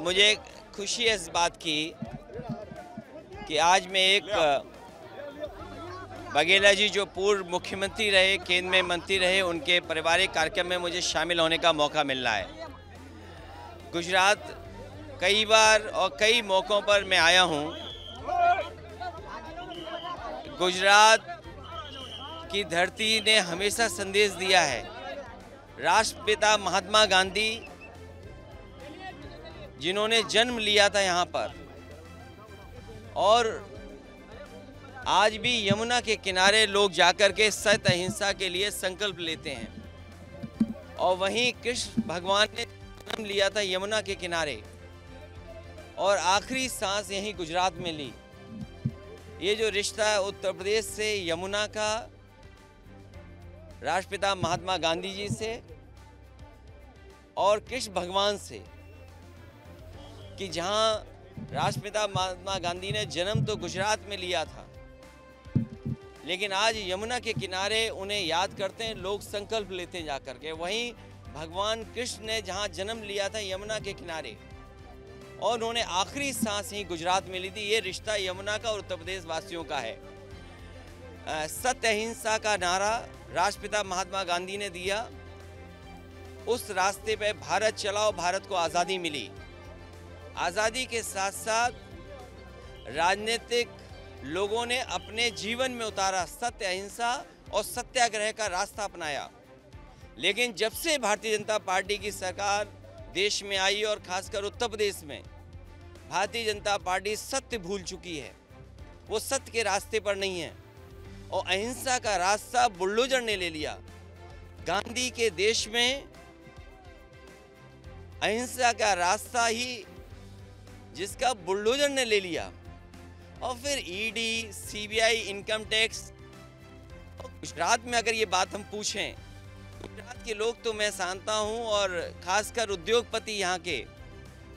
मुझे खुशी है इस बात की कि आज मैं एक बघेला जी जो पूर्व मुख्यमंत्री रहे, केंद्र में मंत्री रहे, उनके पारिवारिक कार्यक्रम में मुझे शामिल होने का मौका मिल रहा है। गुजरात कई बार और कई मौक़ों पर मैं आया हूँ। गुजरात की धरती ने हमेशा संदेश दिया है। राष्ट्रपिता महात्मा गांधी जिन्होंने जन्म लिया था यहाँ पर, और आज भी यमुना के किनारे लोग जाकर के सत्य अहिंसा के लिए संकल्प लेते हैं। और वहीं कृष्ण भगवान ने जन्म लिया था यमुना के किनारे और आखिरी सांस यहीं गुजरात में ली। ये जो रिश्ता है उत्तर प्रदेश से यमुना का, राष्ट्रपिता महात्मा गांधी जी से और कृष्ण भगवान से, कि जहाँ राष्ट्रपिता महात्मा गांधी ने जन्म तो गुजरात में लिया था, लेकिन आज यमुना के किनारे उन्हें याद करते हैं लोग, संकल्प लेते हैं जाकर के। वहीं भगवान कृष्ण ने जहाँ जन्म लिया था यमुना के किनारे, और उन्होंने आखिरी सांस ही गुजरात में ली थी। ये रिश्ता यमुना का और उत्तर प्रदेश वासियों का है। सत्य अहिंसा का नारा राष्ट्रपिता महात्मा गांधी ने दिया, उस रास्ते पे भारत चला और भारत को आज़ादी मिली। आज़ादी के साथ साथ राजनीतिक लोगों ने अपने जीवन में उतारा सत्य अहिंसा और सत्याग्रह का रास्ता अपनाया। लेकिन जब से भारतीय जनता पार्टी की सरकार देश में आई और खासकर उत्तर प्रदेश में, भारतीय जनता पार्टी सत्य भूल चुकी है। वो सत्य के रास्ते पर नहीं है और अहिंसा का रास्ता बुलडोजर ने ले लिया। गांधी के देश में अहिंसा का रास्ता ही जिसका बुलडोजर ने ले लिया, और फिर ED, CBI, income tax. Gujarat में अगर ये बात हम पूछें, गुजरात के लोग तो मैं जानता हूँ, और खासकर उद्योगपति यहाँ के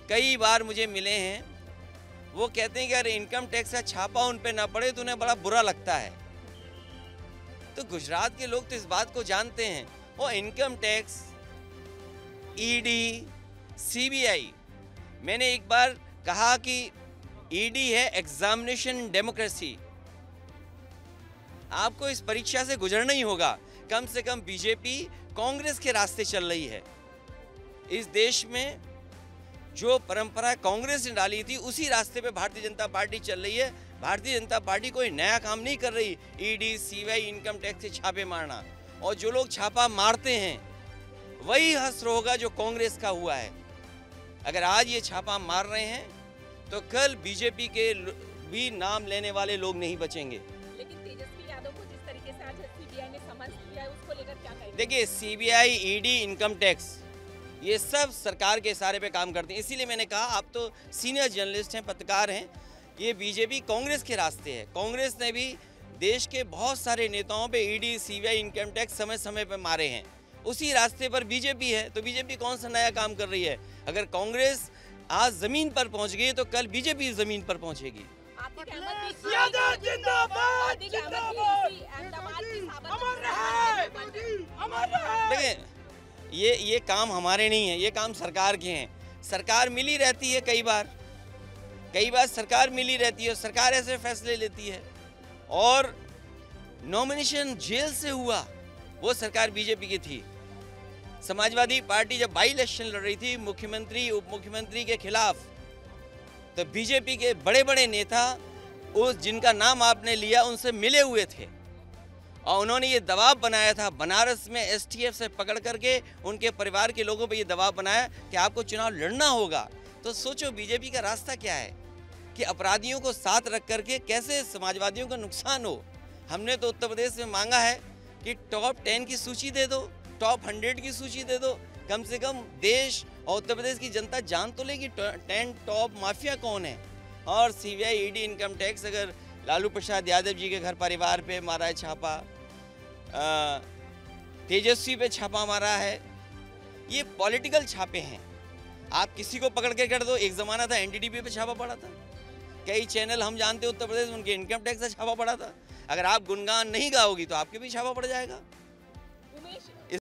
कई बार मुझे मिले हैं, वो कहते हैं कि अगर इनकम टैक्स का छापा उन पे ना पड़े तो उन्हें बड़ा बुरा लगता है। तो गुजरात के लोग तो इस बात को जानते हैं। वो इनकम टैक्स, ईडी, सीबीआई, मैंने एक बार कहा कि ईडी है एग्जामिनेशन डेमोक्रेसी। आपको इस परीक्षा से गुजरना ही होगा। कम से कम बीजेपी कांग्रेस के रास्ते चल रही है। इस देश में जो परंपरा कांग्रेस ने डाली थी, उसी रास्ते पे भारतीय जनता पार्टी चल रही है। भारतीय जनता पार्टी कोई नया काम नहीं कर रही। ईडी, सीबीआई, इनकम टैक्स से छापे मारना, और जो लोग छापा मारते हैं वही हश्र होगा जो कांग्रेस का हुआ है। अगर आज ये छापा मार रहे हैं तो कल बीजेपी के भी नाम लेने वाले लोग नहीं बचेंगे। लेकिन तेजस्वी यादव को जिस तरीके से आज सीबीआई ने समन दिया है, उसको लेकर क्या कहेंगे? देखिए, सीबीआई, ईडी, इनकम टैक्स, ये सब सरकार के इशारे पे काम करते हैं। इसीलिए मैंने कहा, आप तो सीनियर जर्नलिस्ट हैं, पत्रकार हैं, ये बीजेपी कांग्रेस के रास्ते है। कांग्रेस ने भी देश के बहुत सारे नेताओं पे ईडी, सीबीआई, इनकम टैक्स समय समय पर मारे हैं। उसी रास्ते पर बीजेपी है। तो बीजेपी कौन सा नया काम कर रही है? अगर कांग्रेस आज जमीन पर पहुंच गई तो कल बीजेपी जमीन पर पहुंचेगी। देखिए, ये काम हमारे नहीं है, ये काम सरकार के हैं। सरकार मिली रहती है, कई बार सरकार मिली रहती है, सरकार ऐसे फैसले लेती है। और नॉमिनेशन जेल से हुआ, वो सरकार बीजेपी की थी। समाजवादी पार्टी जब बाई इलेक्शन लड़ रही थी मुख्यमंत्री, उप मुख्यमंत्री के खिलाफ, तो बीजेपी के बड़े बड़े नेता, उस जिनका नाम आपने लिया, उनसे मिले हुए थे, और उन्होंने ये दबाव बनाया था बनारस में एसटीएफ से पकड़ करके उनके परिवार के लोगों पे ये दबाव बनाया कि आपको चुनाव लड़ना होगा। तो सोचो बीजेपी का रास्ता क्या है कि अपराधियों को साथ रख करके कैसे समाजवादियों का नुकसान हो। हमने तो उत्तर प्रदेश में मांगा है कि टॉप 10 की सूची दे दो, टॉप 100 की सूची दे दो। कम से कम देश और उत्तर प्रदेश की जनता जान तो लेगी 10 टॉप माफिया कौन है। और सीबीआई, ईडी, इनकम टैक्स, अगर लालू प्रसाद यादव जी के घर परिवार पे मारा है छापा, तेजस्वी पे छापा मारा है, ये पॉलिटिकल छापे हैं। आप किसी को पकड़ के कर दो। एक ज़माना था एनडीटीवी पे छापा पड़ा था, कई चैनल हम जानते उत्तर प्रदेश, उनके इनकम टैक्स का छापा पड़ा था। अगर आप गुणगान नहीं गाओगी तो आपके भी छापा पड़ जाएगा।